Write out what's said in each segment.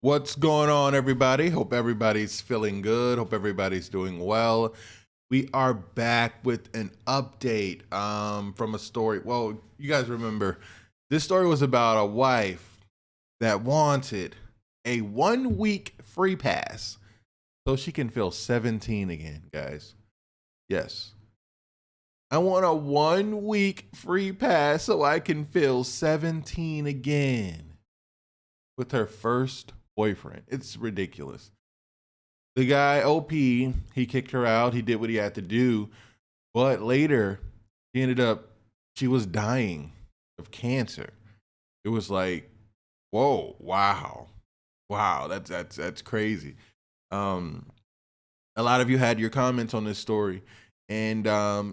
What's going on, everybody? Hope everybody's feeling good. Hope everybody's doing well. We are back with an update from a story. Well, you guys remember this story was about a wife that wanted a 1 week free pass so she can feel 17 again, guys. Yes. I want a 1 week free pass so I can feel 17 again with her first boyfriend. It's ridiculous. The guy, OP, he kicked her out. He did what he had to do. But later, she was dying of cancer. It was like, whoa, wow. Wow, that's crazy. A lot of you had your comments on this story. And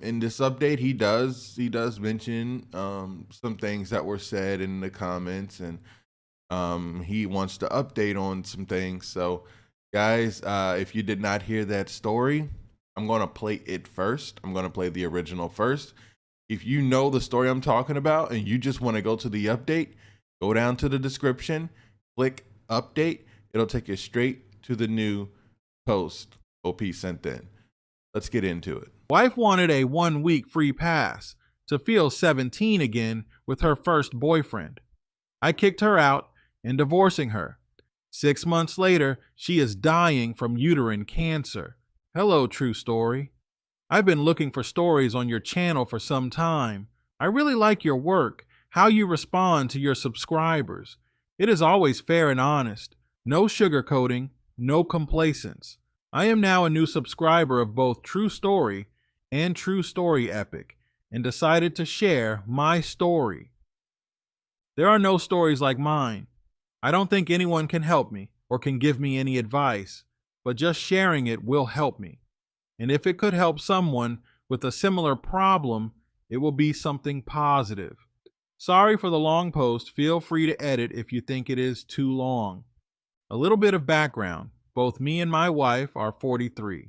in this update, he does mention some things that were said in the comments, and he wants to update on some things. So, guys, if you did not hear that story, I'm going to play it first. I'm going to play the original first. If you know the story I'm talking about and you just want to go to the update, go down to the description, click update. It'll take you straight to the new post OP sent in. Let's get into it. Wife wanted a 1 week free pass to feel 17 again with her first boyfriend. I kicked her out and divorcing her. 6 months later, she is dying from uterine cancer. Hello, true story. I've been looking for stories on your channel for some time. I really like your work, how you respond to your subscribers. It is always fair and honest. No sugarcoating, no complacence. I am now a new subscriber of both True Story and True Story Epic and decided to share my story. There are no stories like mine. I don't think anyone can help me or can give me any advice, but just sharing it will help me. And if it could help someone with a similar problem, it will be something positive. Sorry for the long post. Feel free to edit if you think it is too long. A little bit of background. Both me and my wife are 43.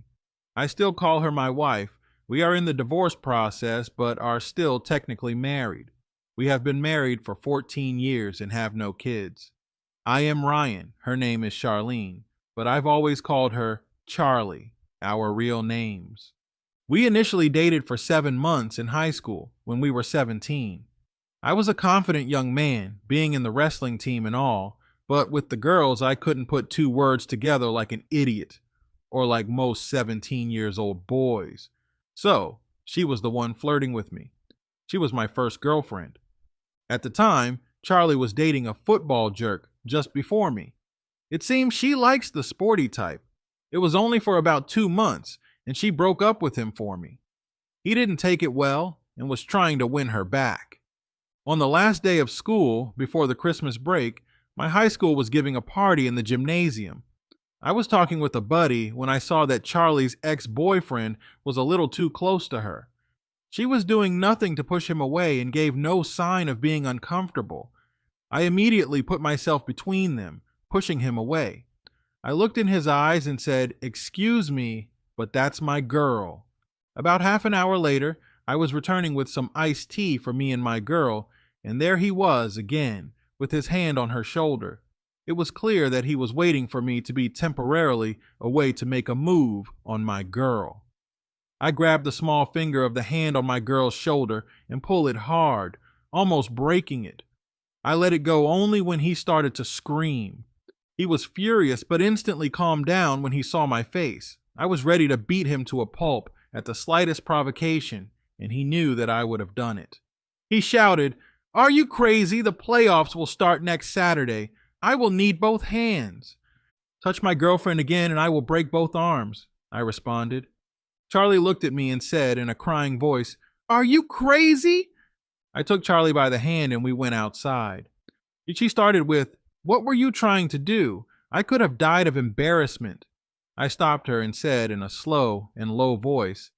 I still call her my wife. We are in the divorce process, but are still technically married. We have been married for 14 years and have no kids. I am Ryan. Her name is Charlene, but I've always called her Charlie, our real names. We initially dated for 7 months in high school when we were 17. I was a confident young man, being in the wrestling team and all, but with the girls, I couldn't put two words together like an idiot, or like most 17 years old boys. So, she was the one flirting with me. She was my first girlfriend. At the time, Charlie was dating a football jerk just before me. It seems she likes the sporty type. It was only for about 2 months, and she broke up with him for me. He didn't take it well and was trying to win her back. On the last day of school, before the Christmas break, my high school was giving a party in the gymnasium. I was talking with a buddy when I saw that Charlie's ex-boyfriend was a little too close to her. She was doing nothing to push him away and gave no sign of being uncomfortable. I immediately put myself between them, pushing him away. I looked in his eyes and said, "Excuse me, but that's my girl." About half an hour later, I was returning with some iced tea for me and my girl, and there he was again, with his hand on her shoulder. It was clear that he was waiting for me to be temporarily away to make a move on my girl. I grabbed the small finger of the hand on my girl's shoulder and pulled it hard, almost breaking it. I let it go only when he started to scream. He was furious but instantly calmed down when he saw my face. I was ready to beat him to a pulp at the slightest provocation, and he knew that I would have done it. He shouted, "Are you crazy? The playoffs will start next Saturday. I will need both hands." "Touch my girlfriend again and I will break both arms," I responded. Charlie looked at me and said in a crying voice, "Are you crazy?" I took Charlie by the hand and we went outside. She started with, "What were you trying to do? I could have died of embarrassment." I stopped her and said in a slow and low voice,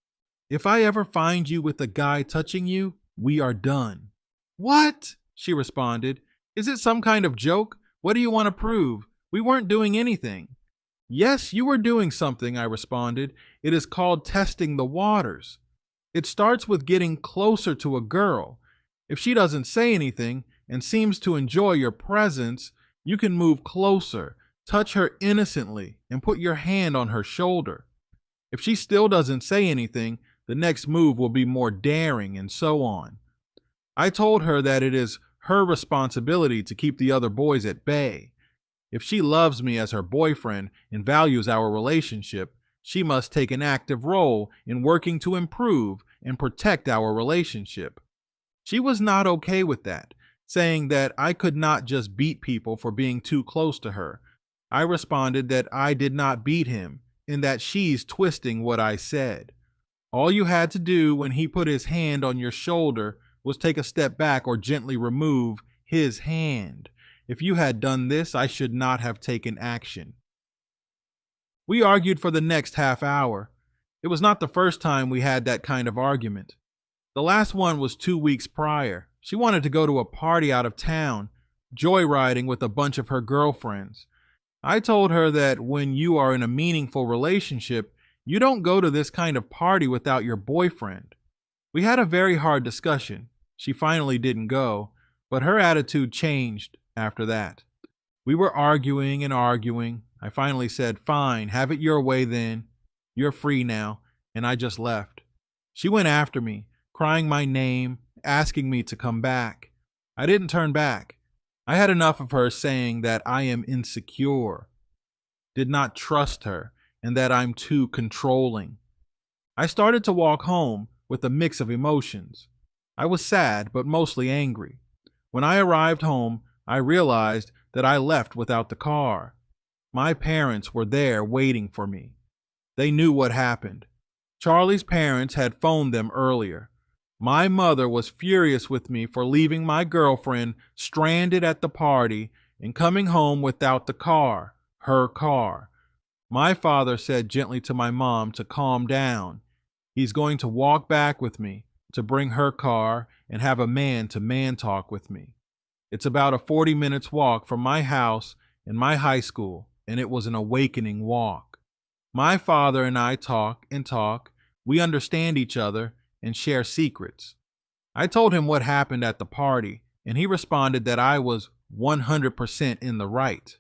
"If I ever find you with a guy touching you, we are done." "What?" she responded. "Is it some kind of joke? What do you want to prove? We weren't doing anything." "Yes, you were doing something," I responded. "It is called testing the waters. It starts with getting closer to a girl. If she doesn't say anything and seems to enjoy your presence, you can move closer, Touch her innocently and put your hand on her shoulder. If she still doesn't say anything, the next move will be more daring, and so on. I told her that it is her responsibility to keep the other boys at bay. If she loves me as her boyfriend and values our relationship, she must take an active role in working to improve and protect our relationship. She was not okay with that, saying that I could not just beat people for being too close to her. I responded that I did not beat him and that she's twisting what I said. All you had to do when he put his hand on your shoulder was take a step back or gently remove his hand. If you had done this, I should not have taken action. We argued for the next half hour. It was not the first time we had that kind of argument. The last one was 2 weeks prior. She wanted to go to a party out of town, joyriding with a bunch of her girlfriends. I told her that when you are in a meaningful relationship, you don't go to this kind of party without your boyfriend. We had a very hard discussion. She finally didn't go, but her attitude changed after that. We were arguing and arguing. I finally said, "Fine, have it your way then. You're free now," and I just left. She went after me, crying my name, asking me to come back. I didn't turn back. I had enough of her saying that I am insecure, did not trust her, and that I'm too controlling. I started to walk home with a mix of emotions. I was sad, but mostly angry. When I arrived home, I realized that I left without the car. My parents were there waiting for me. They knew what happened. Charlie's parents had phoned them earlier. My mother was furious with me for leaving my girlfriend stranded at the party and coming home without the car, her car. My father said gently to my mom to calm down. He's going to walk back with me to bring her car and have a man-to-man talk with me. It's about a 40 minutes walk from my house and my high school, and it was an awakening walk. My father and I talk and talk. We understand each other and share secrets. I told him what happened at the party, and he responded that I was 100% in the right.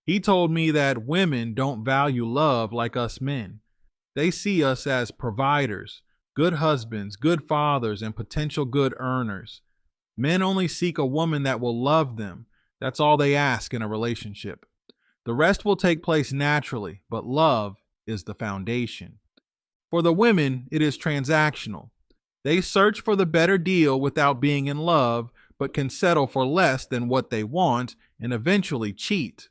He told me that women don't value love like us men. They see us as providers, good husbands, good fathers, and potential good earners. Men only seek a woman that will love them. That's all they ask in a relationship. The rest will take place naturally, but love is the foundation. For the women, it is transactional. They search for the better deal without being in love, but can settle for less than what they want and eventually cheat.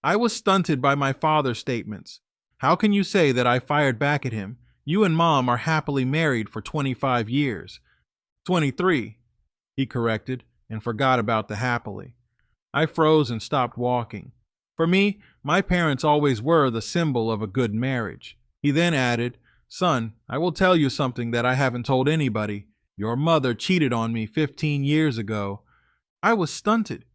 I was stunted by my father's statements. "How can you say that I fired back at him? You and mom are happily married for 25 years. 23, he corrected and forgot about the happily. I froze and stopped walking. For me, my parents always were the symbol of a good marriage. He then added, "Son, I will tell you something that I haven't told anybody. Your mother cheated on me 15 years ago. I was stunted.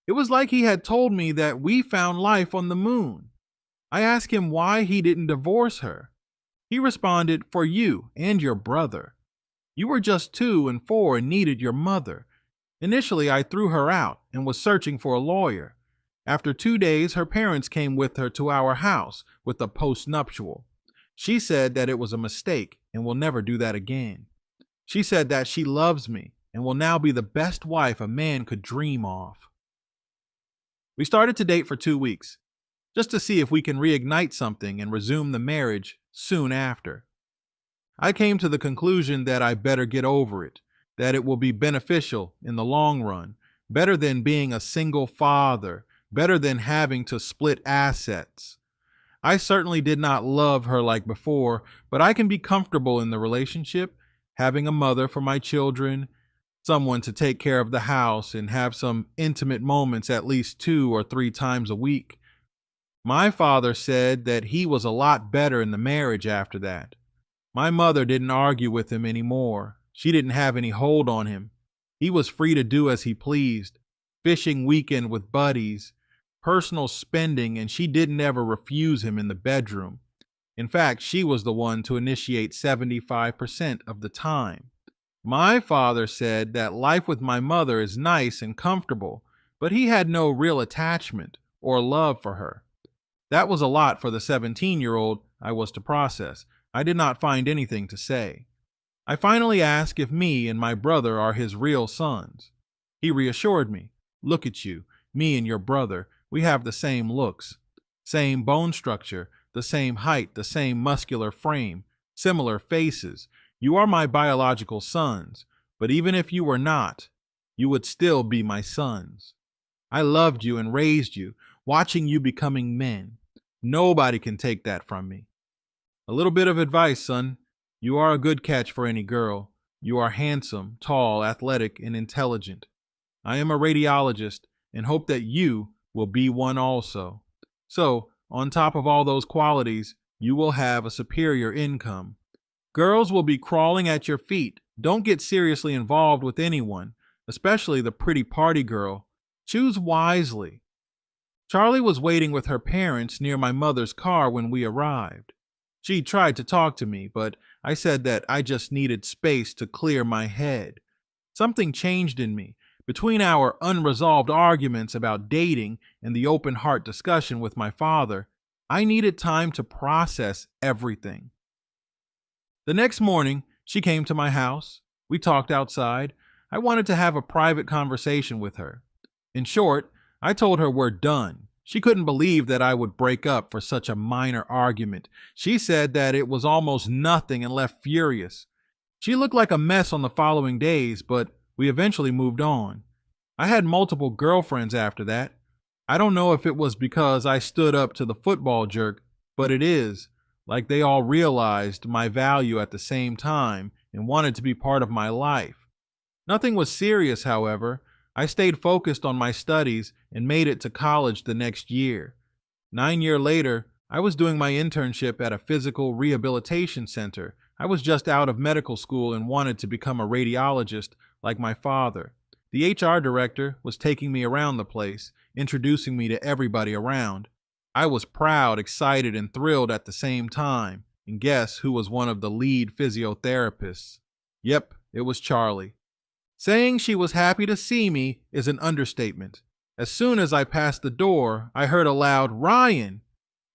It was like he had told me that we found life on the moon. I asked him why he didn't divorce her. He responded, "For you and your brother. You were just 2 and 4 and needed your mother. Initially, I threw her out and was searching for a lawyer. After 2 days, her parents came with her to our house with a postnuptial. She said that it was a mistake and will never do that again. She said that she loves me and will now be the best wife a man could dream of." We started to date for 2 weeks, just to see if we can reignite something and resume the marriage soon after. I came to the conclusion that I better get over it, that it will be beneficial in the long run, better than being a single father, better than having to split assets. I certainly did not love her like before, but I can be comfortable in the relationship, having a mother for my children, someone to take care of the house, and have some intimate moments at least 2 or 3 times a week. My father said that he was a lot better in the marriage after that. My mother didn't argue with him anymore. She didn't have any hold on him. He was free to do as he pleased. Fishing weekend with buddies, personal spending, and she didn't ever refuse him in the bedroom. In fact, she was the one to initiate 75% of the time. My father said that life with my mother is nice and comfortable, but he had no real attachment or love for her. That was a lot for the 17-year-old I was to process. I did not find anything to say. I finally asked if me and my brother are his real sons. He reassured me. Look at you, me and your brother. We have the same looks, same bone structure, the same height, the same muscular frame, similar faces. You are my biological sons, but even if you were not, you would still be my sons. I loved you and raised you, watching you becoming men. Nobody can take that from me. A little bit of advice, son. You are a good catch for any girl. You are handsome, tall, athletic, and intelligent. I am a radiologist and hope that you will be one also. So, on top of all those qualities, you will have a superior income. Girls will be crawling at your feet. Don't get seriously involved with anyone, especially the pretty party girl. Choose wisely. Charlie was waiting with her parents near my mother's car when we arrived. She tried to talk to me, but I said that I just needed space to clear my head. Something changed in me. Between our unresolved arguments about dating and the open heart discussion with my father, I needed time to process everything. The next morning, she came to my house. We talked outside. I wanted to have a private conversation with her. In short, I told her we're done. She couldn't believe that I would break up for such a minor argument. She said that it was almost nothing and left furious. She looked like a mess on the following days, but we eventually moved on. I had multiple girlfriends after that. I don't know if it was because I stood up to the football jerk, but it is like they all realized my value at the same time and wanted to be part of my life. Nothing was serious, however. I stayed focused on my studies and made it to college the next year. 9 years later, I was doing my internship at a physical rehabilitation center. I was just out of medical school and wanted to become a radiologist like my father. The HR director was taking me around the place, introducing me to everybody around. I was proud, excited, and thrilled at the same time. And guess who was one of the lead physiotherapists? Yep, it was Charlie. Saying she was happy to see me is an understatement. As soon as I passed the door, I heard a loud "Ryan!"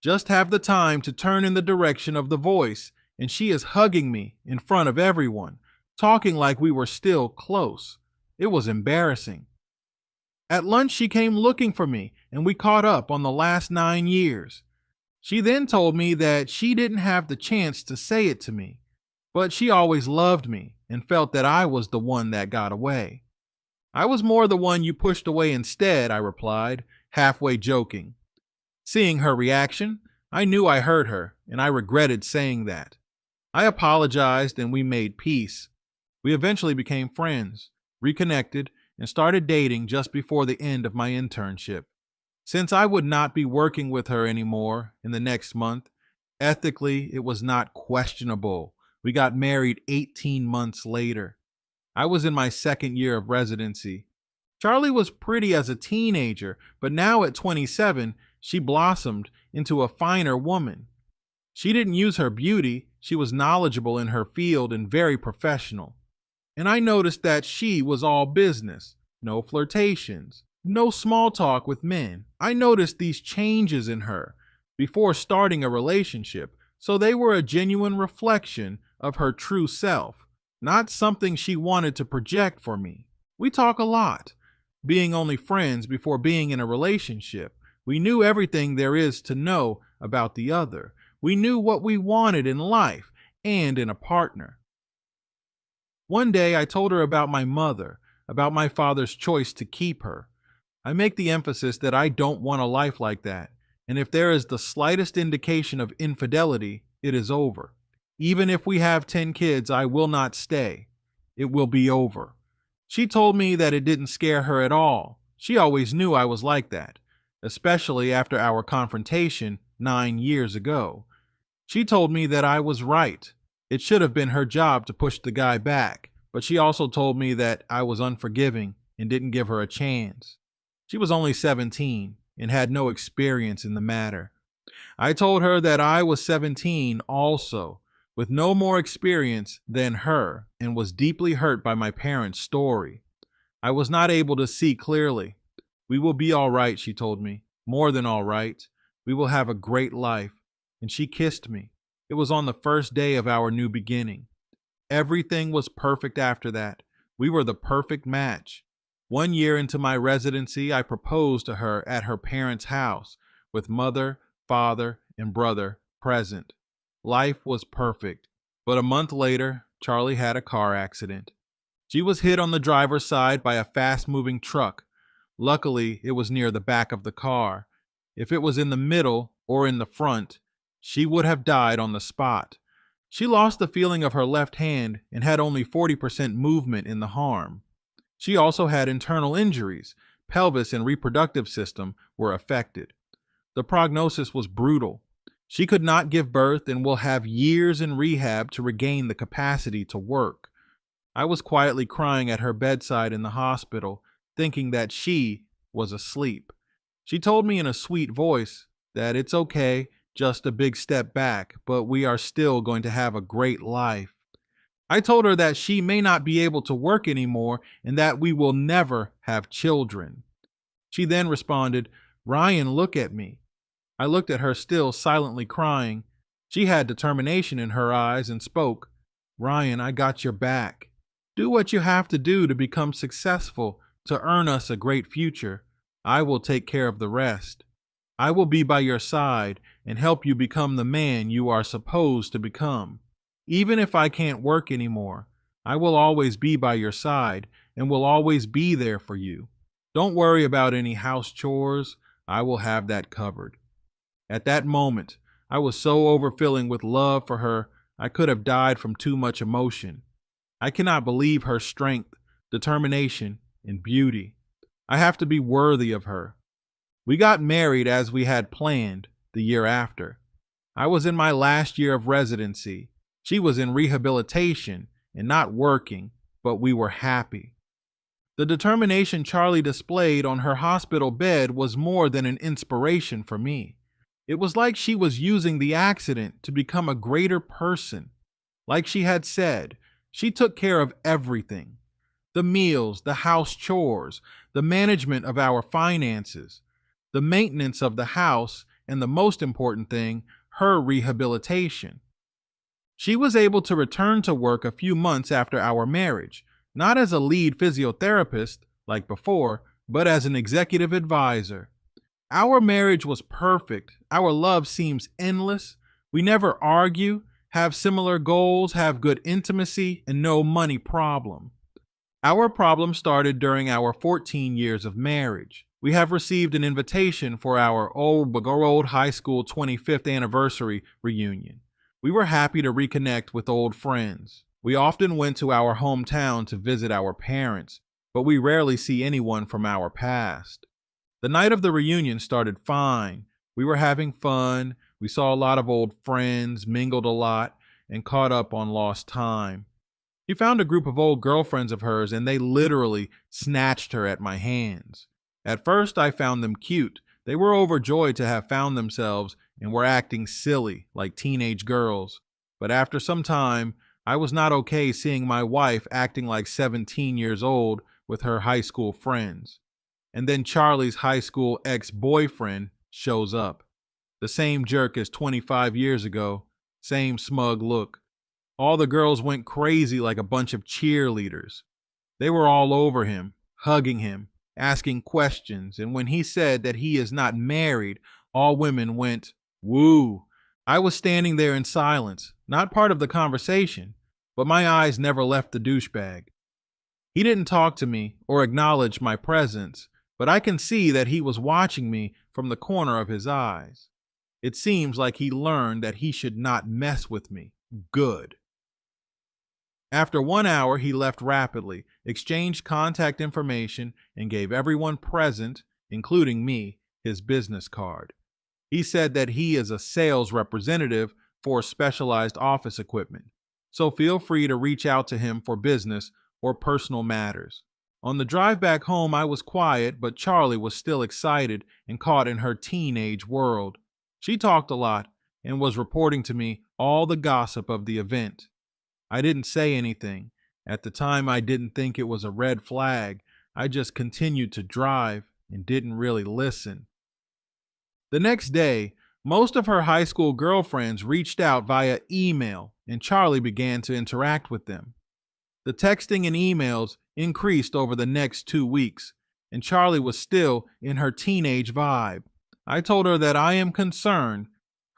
Just have the time to turn in the direction of the voice, and she is hugging me in front of everyone, talking like we were still close. It was embarrassing. At lunch, she came looking for me, and we caught up on the last 9 years. She then told me that she didn't have the chance to say it to me, but she always loved me and felt that I was the one that got away. I was more the one you pushed away instead, I replied, halfway joking. Seeing her reaction, I knew I hurt her, and I regretted saying that. I apologized and we made peace. We eventually became friends, reconnected, and started dating just before the end of my internship. Since I would not be working with her anymore in the next month, ethically it was not questionable. We got married 18 months later. I was in my second year of residency. Charlie was pretty as a teenager, but now at 27, she blossomed into a finer woman. She didn't use her beauty, she was knowledgeable in her field and very professional. And I noticed that she was all business, no flirtations, no small talk with men. I noticed these changes in her before starting a relationship, so they were a genuine reflection of her true self, not something she wanted to project for me. We talk a lot, being only friends before being in a relationship. We knew everything there is to know about the other. We knew what we wanted in life and in a partner. One day I told her about my mother, about my father's choice to keep her. I make the emphasis that I don't want a life like that, and if there is the slightest indication of infidelity, it is over. Even if we have 10 kids, I will not stay. It will be over. She told me that it didn't scare her at all. She always knew I was like that, especially after our confrontation 9 years ago. She told me that I was right. It should have been her job to push the guy back, but she also told me that I was unforgiving and didn't give her a chance. She was only 17 and had no experience in the matter. I told her that I was 17 also, with no more experience than her, and was deeply hurt by my parents' story. I was not able to see clearly. We will be all right, she told me. More than all right. We will have a great life. And she kissed me. It was on the first day of our new beginning. Everything was perfect after that. We were the perfect match. 1 year into my residency, I proposed to her at her parents' house with mother, father, and brother present. Life was perfect. But a month later, Charlie had a car accident. She was hit on the driver's side by a fast moving truck. Luckily, it was near the back of the car. If it was in the middle or in the front, she would have died on the spot. She lost the feeling of her left hand and had only 40% movement in the arm. She also had internal injuries. Pelvis and reproductive system were affected. The prognosis was brutal. She could not give birth and will have years in rehab to regain the capacity to work. I was quietly crying at her bedside in the hospital, thinking that she was asleep. She told me in a sweet voice that it's okay, just a big step back, but we are still going to have a great life. I told her that she may not be able to work anymore and that we will never have children. She then responded, "Ryan, look at me." I looked at her, still silently crying. She had determination in her eyes and spoke, "Ryan, I got your back. Do what you have to do to become successful, to earn us a great future. I will take care of the rest. I will be by your side and help you become the man you are supposed to become. Even if I can't work anymore, I will always be by your side and will always be there for you. Don't worry about any house chores. I will have that covered." At that moment, I was so overfilling with love for her, I could have died from too much emotion. I cannot believe her strength, determination, and beauty. I have to be worthy of her. We got married as we had planned the year after. I was in my last year of residency. She was in rehabilitation and not working, but we were happy. The determination Charlie displayed on her hospital bed was more than an inspiration for me. It was like she was using the accident to become a greater person. Like she had said, she took care of everything: the meals, the house chores, the management of our finances, the maintenance of the house, and the most important thing, her rehabilitation. She was able to return to work a few months after our marriage, not as a lead physiotherapist like before, but as an executive advisor. Our marriage was perfect. Our love seems endless. We never argue, have similar goals, have good intimacy, and no money problem. Our problem started during our 14 years of marriage. We have received an invitation for our old high school 25th anniversary reunion. We were happy to reconnect with old friends. We often went to our hometown to visit our parents, but we rarely see anyone from our past. The night of the reunion started fine. We were having fun. We saw a lot of old friends, mingled a lot, and caught up on lost time. She found a group of old girlfriends of hers, and they literally snatched her at my hands. At first, I found them cute. They were overjoyed to have found themselves and were acting silly, like teenage girls. But after some time, I was not okay seeing my wife acting like 17 years old with her high school friends. And then Charlie's high school ex-boyfriend shows up. The same jerk as 25 years ago, same smug look. All the girls went crazy like a bunch of cheerleaders. They were all over him, hugging him, asking questions, and when he said that he is not married, all women went, "Woo." I was standing there in silence, not part of the conversation, but my eyes never left the douchebag. He didn't talk to me or acknowledge my presence, but I can see that he was watching me from the corner of his eyes. It seems like he learned that he should not mess with me. Good. After 1 hour, he left rapidly, exchanged contact information, and gave everyone present, including me, his business card. He said that he is a sales representative for specialized office equipment, so feel free to reach out to him for business or personal matters. On the drive back home, I was quiet, but Charlie was still excited and caught in her teenage world. She talked a lot and was reporting to me all the gossip of the event. I didn't say anything. At the time, I didn't think it was a red flag. I just continued to drive and didn't really listen. The next day, most of her high school girlfriends reached out via email, and Charlie began to interact with them. The texting and emails increased over the next 2 weeks, and Charlie was still in her teenage vibe. I told her that I am concerned.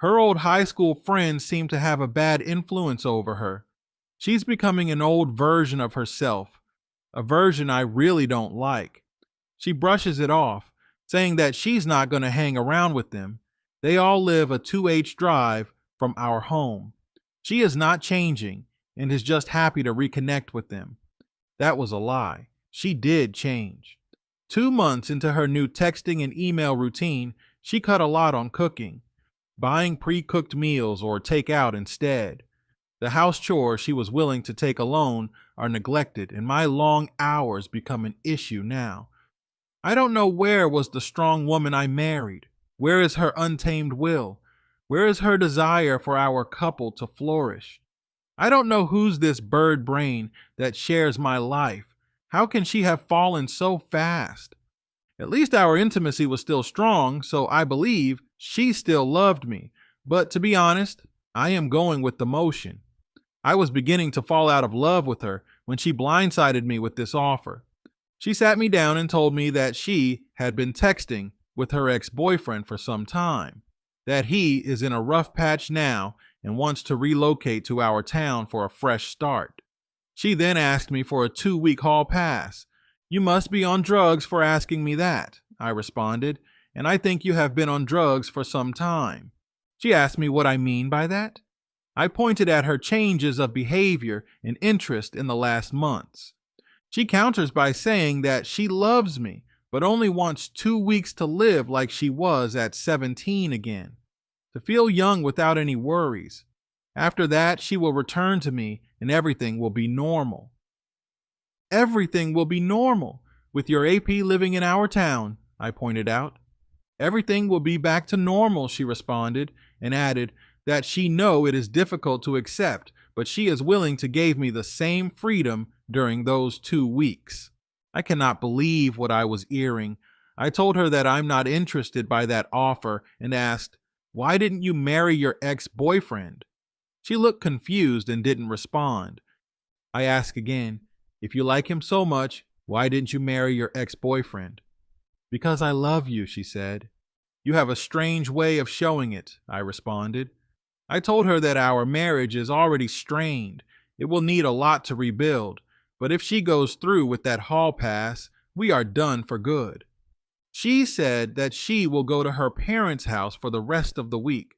Her old high school friends seem to have a bad influence over her. She's becoming an old version of herself, a version I really don't like. She brushes it off, saying that she's not going to hang around with them. They all live a 2H drive from our home. She is not changing and is just happy to reconnect with them. That was a lie. She did change. 2 months into her new texting and email routine, she cut a lot on cooking, buying pre-cooked meals or takeout instead. The house chores she was willing to take alone are neglected, and my long hours become an issue now. I don't know where was the strong woman I married. Where is her untamed will? Where is her desire for our couple to flourish? I don't know who's this bird brain that shares my life. How can she have fallen so fast? At least our intimacy was still strong, so I believe she still loved me. But to be honest, I am going with the motion. I was beginning to fall out of love with her when she blindsided me with this offer. She sat me down and told me that she had been texting with her ex-boyfriend for some time, that he is in a rough patch now and wants to relocate to our town for a fresh start. She then asked me for a 2-week hall pass. You must be on drugs for asking me that, I responded, and I think you have been on drugs for some time. She asked me what I mean by that. I pointed at her changes of behavior and interest in the last months. She counters by saying that she loves me, but only wants 2 weeks to live like she was at 17 again, to feel young without any worries. After that, she will return to me and everything will be normal. Everything will be normal with your AP living in our town, I pointed out. Everything will be back to normal, she responded, and added that she know it is difficult to accept, but she is willing to give me the same freedom during those 2 weeks. I cannot believe what I was hearing. I told her that I'm not interested by that offer and asked, why didn't you marry your ex-boyfriend? She looked confused and didn't respond. I asked again, if you like him so much, why didn't you marry your ex-boyfriend? Because I love you, she said. You have a strange way of showing it, I responded. I told her that our marriage is already strained. It will need a lot to rebuild, but if she goes through with that hall pass, we are done for good. She said that she will go to her parents' house for the rest of the week.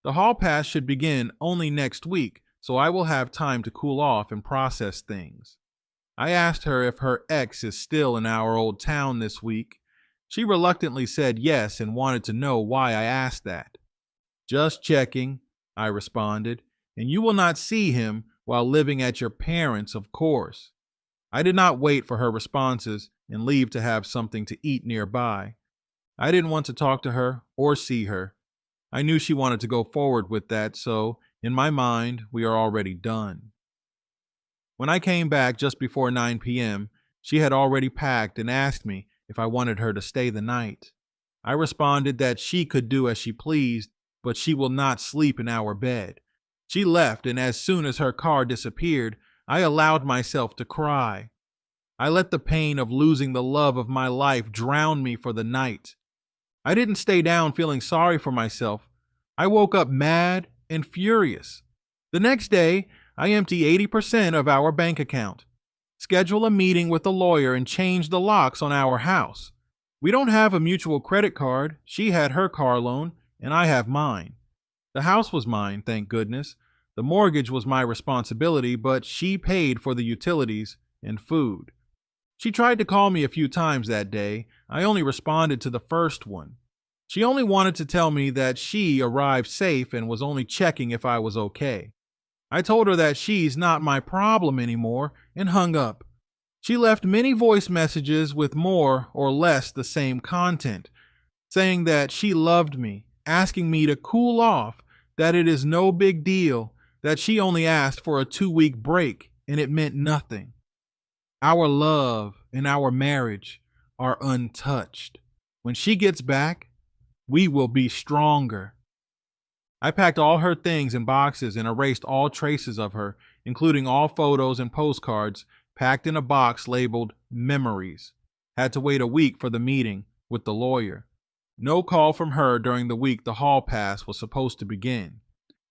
The hall pass should begin only next week, so I will have time to cool off and process things. I asked her if her ex is still in our old town this week. She reluctantly said yes and wanted to know why I asked that. Just checking, I responded, and you will not see him while living at your parents', of course. I did not wait for her responses and leave to have something to eat nearby. I didn't want to talk to her or see her. I knew she wanted to go forward with that, so in my mind, we are already done. When I came back just before 9 p.m., she had already packed and asked me if I wanted her to stay the night. I responded that she could do as she pleased, but she will not sleep in our bed. She left, and as soon as her car disappeared, I allowed myself to cry. I let the pain of losing the love of my life drown me for the night. I didn't stay down feeling sorry for myself. I woke up mad and furious. The next day, I empty 80% of our bank account, schedule a meeting with the lawyer, and change the locks on our house. We don't have a mutual credit card. She had her car loan, and I have mine. The house was mine, thank goodness. The mortgage was my responsibility, but she paid for the utilities and food. She tried to call me a few times that day. I only responded to the first one. She only wanted to tell me that she arrived safe and was only checking if I was okay. I told her that she's not my problem anymore and hung up. She left many voice messages with more or less the same content, saying that she loved me, asking me to cool off, that it is no big deal, that she only asked for a 2-week break and it meant nothing. Our love and our marriage are untouched. When she gets back, We will be stronger. I packed all her things in boxes and erased all traces of her, including all photos and postcards, packed in a box labeled Memories. Had to wait a week for the meeting with the lawyer. No call from her during the week the hall pass was supposed to begin.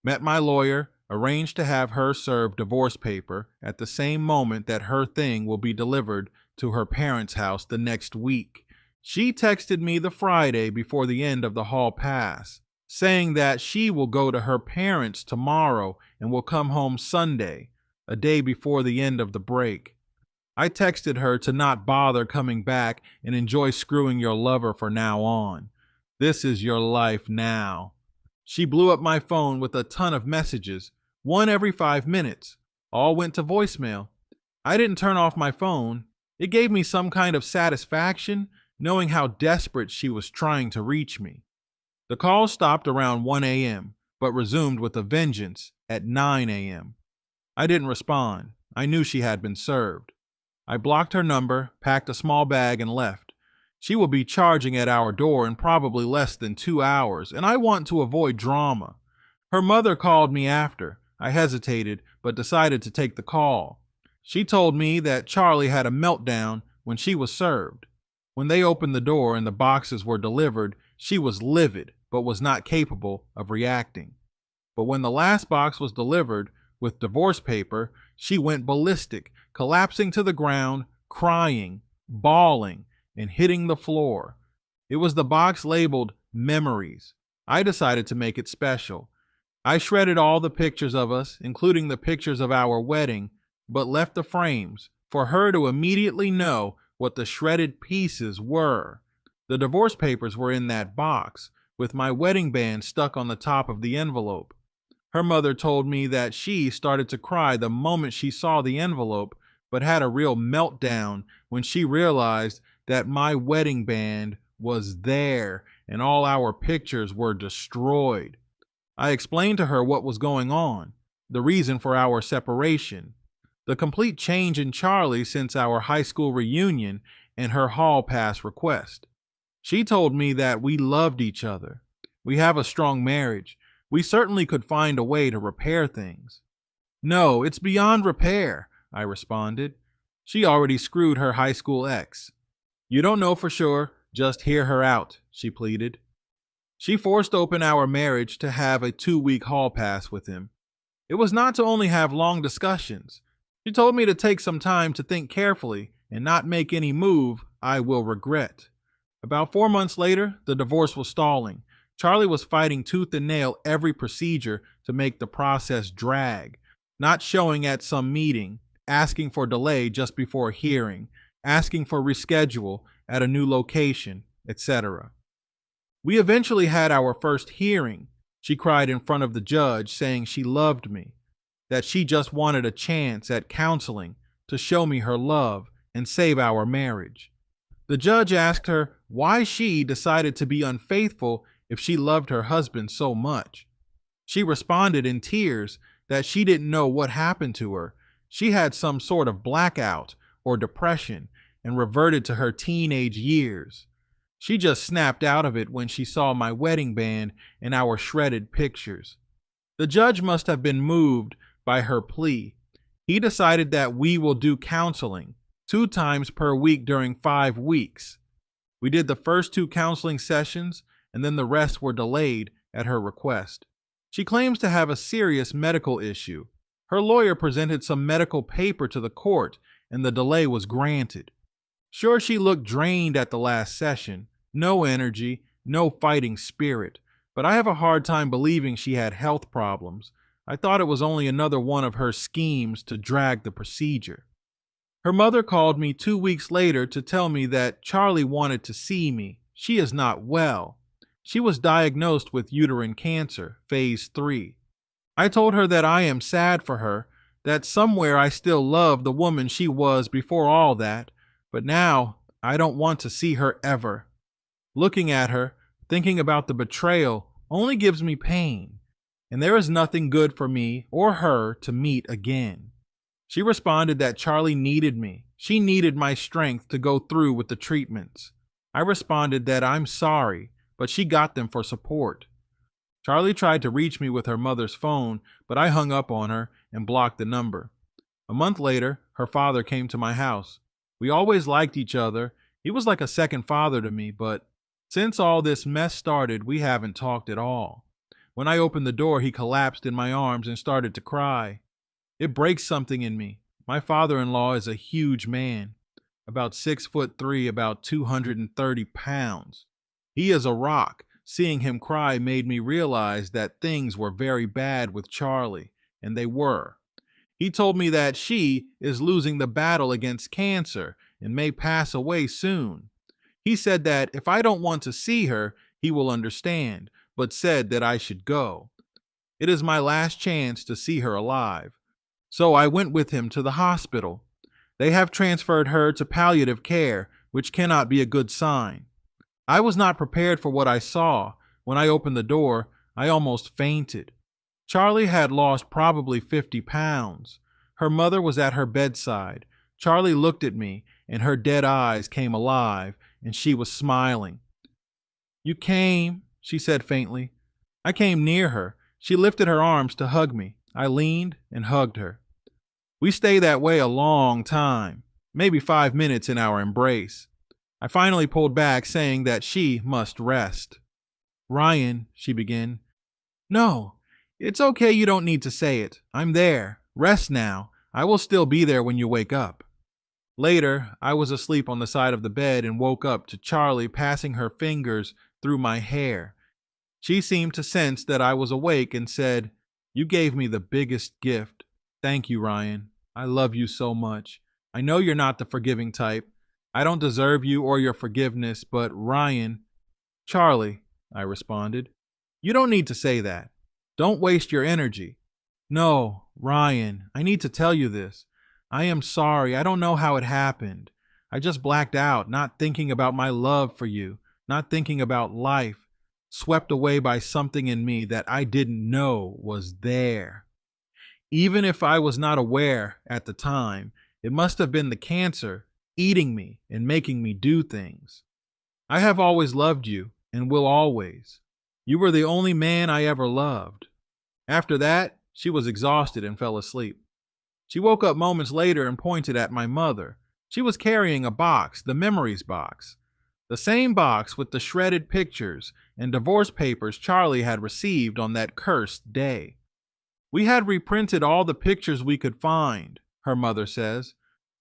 Met my lawyer, arranged to have her serve divorce paper at the same moment that her thing will be delivered to her parents' house the next week. She texted me the Friday before the end of the hall pass, saying that she will go to her parents tomorrow and will come home Sunday, a day before the end of the break. I texted her to not bother coming back and enjoy screwing your lover for now on. This is your life now. She blew up my phone with a ton of messages, one every 5 minutes. All went to voicemail. I didn't turn off my phone. It gave me some kind of satisfaction knowing how desperate she was trying to reach me. The call stopped around 1 a.m., but resumed with a vengeance at 9 a.m. I didn't respond. I knew she had been served. I blocked her number, packed a small bag, and left. She will be charging at our door in probably less than 2 hours, and I want to avoid drama. Her mother called me after. I hesitated, but decided to take the call. She told me that Charlie had a meltdown when she was served. When they opened the door and the boxes were delivered, she was livid, but was not capable of reacting. But when the last box was delivered with divorce paper, she went ballistic, collapsing to the ground, crying, bawling, and hitting the floor. It was the box labeled Memories. I decided to make it special. I shredded all the pictures of us, including the pictures of our wedding, but left the frames for her to immediately know what the shredded pieces were. The divorce papers were in that box, with my wedding band stuck on the top of the envelope. Her mother told me that she started to cry the moment she saw the envelope, but had a real meltdown when she realized that my wedding band was there and all our pictures were destroyed. I explained to her what was going on, the reason for our separation, the complete change in Charlie since our high school reunion and her hall pass request. She told me that we loved each other. We have a strong marriage. We certainly could find a way to repair things. No, it's beyond repair, I responded. She already screwed her high school ex. You don't know for sure, just hear her out, she pleaded. She forced open our marriage to have a 2-week hall pass with him. It was not to only have long discussions. She told me to take some time to think carefully and not make any move I will regret. About 4 months later, the divorce was stalling. Charlie was fighting tooth and nail every procedure to make the process drag, not showing at some meeting, asking for delay just before a hearing, asking for reschedule at a new location, etc. We eventually had our first hearing. She cried in front of the judge, saying she loved me, that she just wanted a chance at counseling to show me her love and save our marriage. The judge asked her why she decided to be unfaithful if she loved her husband so much. She responded in tears that she didn't know what happened to her. She had some sort of blackout or depression and reverted to her teenage years. She just snapped out of it when she saw my wedding band and our shredded pictures. The judge must have been moved by her plea. He decided that we will do counseling 2 times per week during 5 weeks. We did the first 2 counseling sessions, and then the rest were delayed at her request. She claims to have a serious medical issue. Her lawyer presented some medical paper to the court, and the delay was granted. Sure, she looked drained at the last session, no energy, no fighting spirit, but I have a hard time believing she had health problems. I thought it was only another one of her schemes to drag the procedure. Her mother called me 2 weeks later to tell me that Charlie wanted to see me. She is not well. She was diagnosed with uterine cancer, phase 3. I told her that I am sad for her, that somewhere I still love the woman she was before all that, but now I don't want to see her ever. Looking at her, thinking about the betrayal, only gives me pain, and there is nothing good for me or her to meet again. She responded that Charlie needed me. She needed my strength to go through with the treatments. I responded that I'm sorry, but she got them for support. Charlie tried to reach me with her mother's phone, but I hung up on her and blocked the number. A month later, her father came to my house. We always liked each other. He was like a second father to me, but since all this mess started, we haven't talked at all. When I opened the door, he collapsed in my arms and started to cry. It breaks something in me. My father-in-law is a huge man, about 6'3", about 230 pounds. He is a rock. Seeing him cry made me realize that things were very bad with Charlie, and they were. He told me that she is losing the battle against cancer and may pass away soon. He said that if I don't want to see her, he will understand, but said that I should go. It is my last chance to see her alive. So I went with him to the hospital. They have transferred her to palliative care, which cannot be a good sign. I was not prepared for what I saw. When I opened the door, I almost fainted. Charlie had lost probably 50 pounds. Her mother was at her bedside. Charlie looked at me, and her dead eyes came alive, and she was smiling. "You came," she said faintly. I came near her. She lifted her arms to hug me. I leaned and hugged her. We stayed that way a long time, maybe 5 minutes in our embrace. I finally pulled back, saying that she must rest. "Ryan," she began. "No, it's okay. You don't need to say it. I'm there. Rest now. I will still be there when you wake up." Later, I was asleep on the side of the bed and woke up to Charlie passing her fingers through my hair. She seemed to sense that I was awake and said, "You gave me the biggest gift. Thank you, Ryan. I love you so much. I know you're not the forgiving type. I don't deserve you or your forgiveness, but Ryan..." "Charlie," I responded, "you don't need to say that. Don't waste your energy." "No, Ryan, I need to tell you this. I am sorry. I don't know how it happened. I just blacked out, not thinking about my love for you, not thinking about life, swept away by something in me that I didn't know was there. Even if I was not aware at the time, it must have been the cancer eating me and making me do things. I have always loved you and will always. You were the only man I ever loved." After that, she was exhausted and fell asleep. She woke up moments later and pointed at my mother. She was carrying a box, the memories box. The same box with the shredded pictures and divorce papers Charlie had received on that cursed day. "We had reprinted all the pictures we could find," her mother says.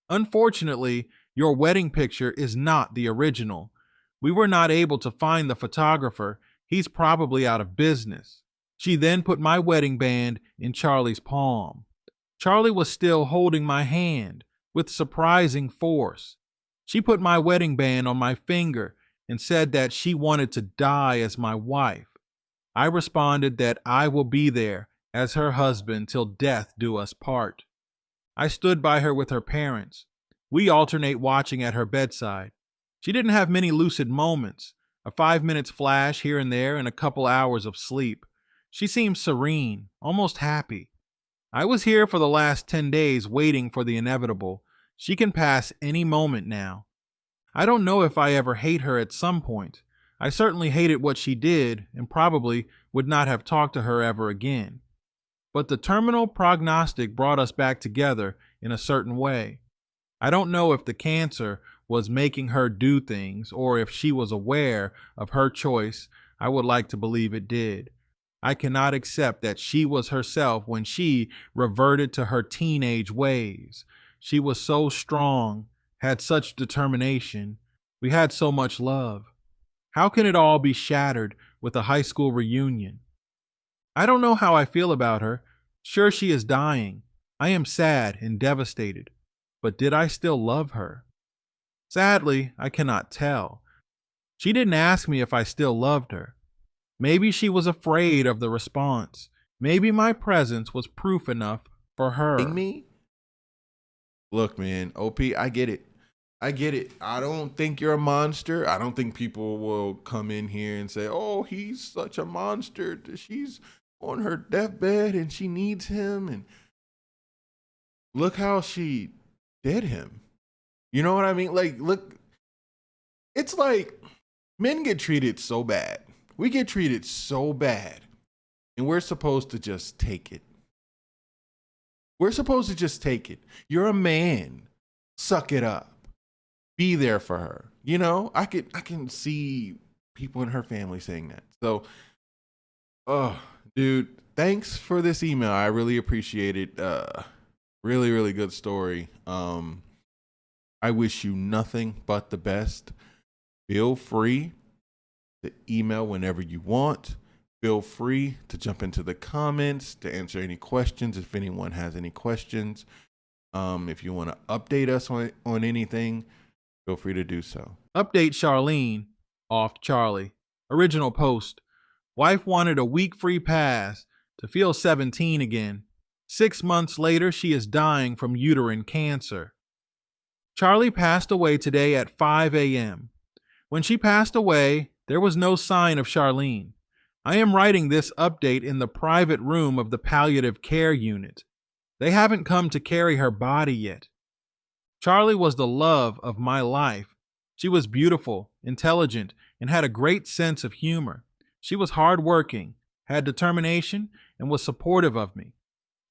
"Unfortunately, your wedding picture is not the original. We were not able to find the photographer. He's probably out of business." She then put my wedding band in Charlie's palm. Charlie was still holding my hand with surprising force. She put my wedding band on my finger and said that she wanted to die as my wife. I responded that I will be there as her husband till death do us part. I stood by her with her parents. We alternate watching at her bedside. She didn't have many lucid moments, a 5 minute flash here and there, and a couple hours of sleep. She seemed serene, almost happy. I was here for the last 10 days waiting for the inevitable. She can pass any moment now. I don't know if I ever hate her at some point. I certainly hated what she did and probably would not have talked to her ever again. But the terminal prognostic brought us back together in a certain way. I don't know if the cancer was making her do things or if she was aware of her choice. I would like to believe it did. I cannot accept that she was herself when she reverted to her teenage ways. She was so strong, had such determination. We had so much love. How can it all be shattered with a high school reunion? I don't know how I feel about her. Sure, she is dying. I am sad and devastated. But did I still love her? Sadly, I cannot tell. She didn't ask me if I still loved her. Maybe she was afraid of the response. Maybe my presence was proof enough for her. Me? Look, man, OP, I get it. I get it. I don't think you're a monster. I don't think people will come in here and say, "Oh, he's such a monster. She's on her deathbed and she needs him." And look how she did him. You know what I mean? Like, look, it's like men get treated so bad. We get treated so bad, and we're supposed to just take it. We're supposed to just take it. You're a man. Suck it up. Be there for her. You know, I can see people in her family saying that. So, oh, dude, thanks for this email. I really appreciate it. Really, really good story. I wish you nothing but the best. Feel free to email whenever you want. Feel free to jump into the comments to answer any questions if anyone has any questions. If you want to update us on anything, feel free to do so. Update Charlene, off Charlie. Original post. Wife wanted a week free pass to feel 17 again. 6 months later, she is dying from uterine cancer. Charlie passed away today at 5 a.m. When she passed away, there was no sign of Charlene. I am writing this update in the private room of the palliative care unit. They haven't come to carry her body yet. Charlie was the love of my life. She was beautiful, intelligent, and had a great sense of humor. She was hardworking, had determination, and was supportive of me.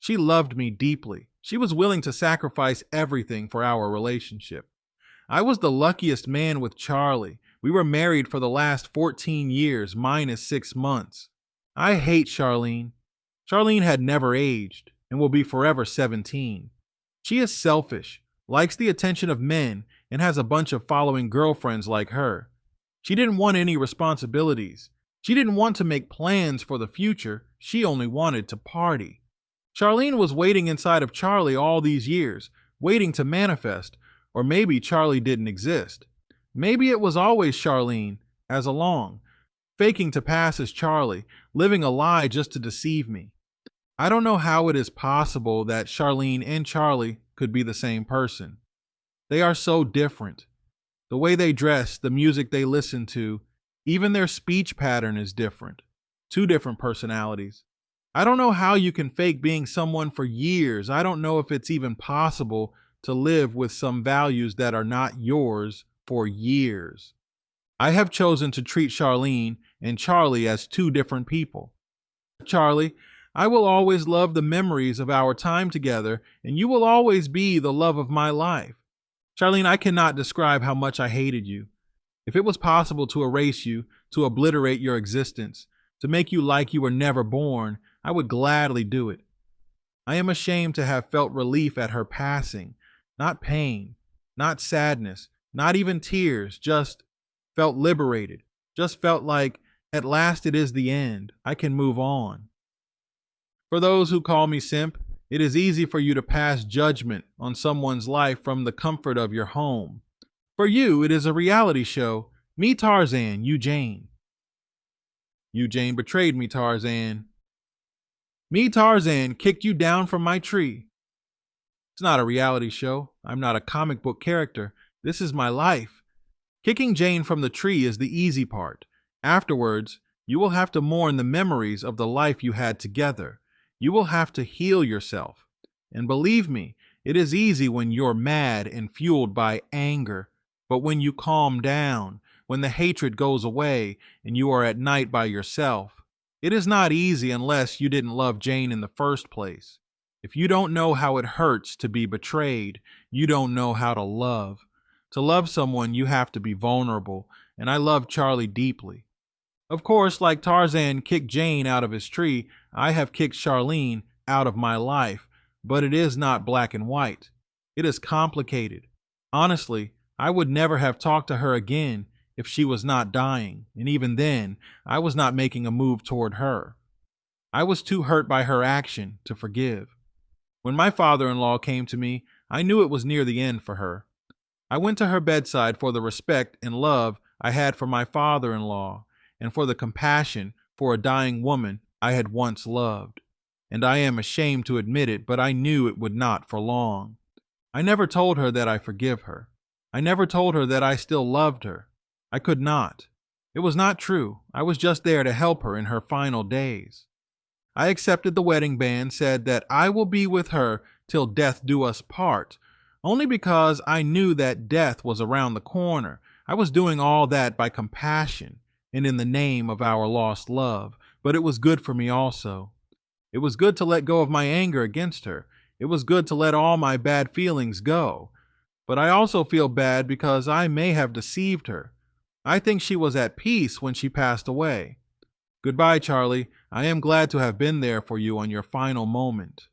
She loved me deeply. She was willing to sacrifice everything for our relationship. I was the luckiest man with Charlie. We were married for the last 14 years, minus 6 months. I hate Charlene. Charlene had never aged and will be forever 17. She is selfish, likes the attention of men, and has a bunch of following girlfriends like her. She didn't want any responsibilities. She didn't want to make plans for the future. She only wanted to party. Charlene was waiting inside of Charlie all these years, waiting to manifest, or maybe Charlie didn't exist. Maybe it was always Charlene, as along, faking to pass as Charlie, living a lie just to deceive me. I don't know how it is possible that Charlene and Charlie could be the same person. They are so different. The way they dress, the music they listen to, even their speech pattern is different. Two different personalities. I don't know how you can fake being someone for years. I don't know if it's even possible to live with some values that are not yours for years. I have chosen to treat Charlene and Charlie as two different people. Charlie, I will always love the memories of our time together, and you will always be the love of my life. Charlene, I cannot describe how much I hated you. If it was possible to erase you, to obliterate your existence, to make you like you were never born, I would gladly do it. I am ashamed to have felt relief at her passing, not pain, not sadness, not even tears, just felt liberated, just felt like at last it is the end. I can move on. For those who call me simp, it is easy for you to pass judgment on someone's life from the comfort of your home. For you, it is a reality show. Me Tarzan, you Jane. You Jane betrayed me, Tarzan. Me Tarzan kicked you down from my tree. It's not a reality show. I'm not a comic book character. This is my life. Kicking Jane from the tree is the easy part. Afterwards, you will have to mourn the memories of the life you had together. You will have to heal yourself. And believe me, it is easy when you're mad and fueled by anger. But when you calm down, when the hatred goes away and you are at night by yourself, it is not easy unless you didn't love Jane in the first place. If you don't know how it hurts to be betrayed, you don't know how to love. To love someone, you have to be vulnerable, and I love Charlie deeply. Of course, like Tarzan kicked Jane out of his tree, I have kicked Charlene out of my life, but it is not black and white. It is complicated. Honestly, I would never have talked to her again if she was not dying, and even then, I was not making a move toward her. I was too hurt by her action to forgive. When my father-in-law came to me, I knew it was near the end for her. I went to her bedside for the respect and love I had for my father-in-law, and for the compassion for a dying woman I had once loved. And I am ashamed to admit it, but I knew it would not for long. I never told her that I forgive her. I never told her that I still loved her. I could not. It was not true. I was just there to help her in her final days. I accepted the wedding band, said that I will be with her till death do us part, only because I knew that death was around the corner. I was doing all that by compassion. and in the name of our lost love, but it was good for me also. It was good to let go of my anger against her. It was good to let all my bad feelings go. But I also feel bad because I may have deceived her. I think she was at peace when she passed away. Goodbye, Charlie. I am glad to have been there for you on your final moment.